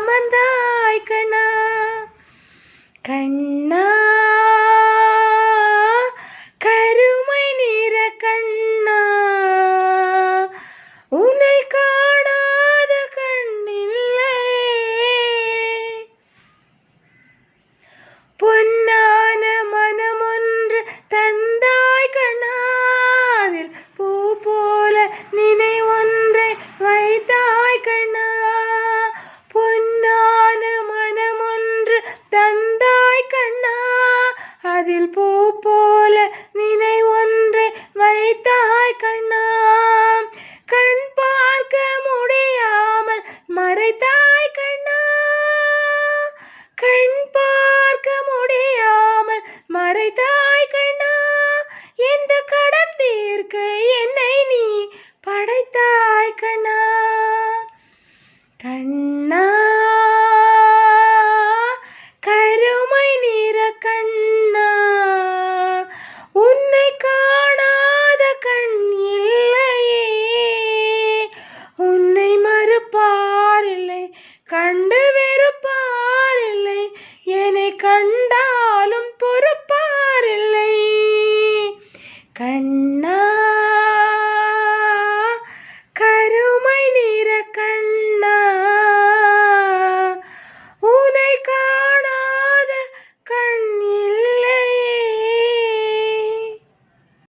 அமர்ந்தாய் கண்ணா கண்ணா கருமை நிற கண்ணா உன்னை காணாத கண்ணில்லை பொன்னான மனமொன்று தந்தாய் கண்ணா அதில் பூ போல நினைவொன்றை வைத்தாய் கண்ணா பொன்னான மனமொன்று தந்தாய் கண்ணா அதில் பூ போல நினைவொன்றை வைத்தாய் கண்ணா கண் பார்க்க முடியாமல் மறைத்தாய் கண்ணா கண் பார்க்க முடியாமல் மறைத்தாய் கண்ணா எந்த கடன் தீர்க்க என்னை நீ படைத்தாய் கண்ணா கண்ணா கருமை நிற கண்ணா உன்னை காணாத கண் இல்லையே உன்னை மறுப்பாரில்லை கண்டு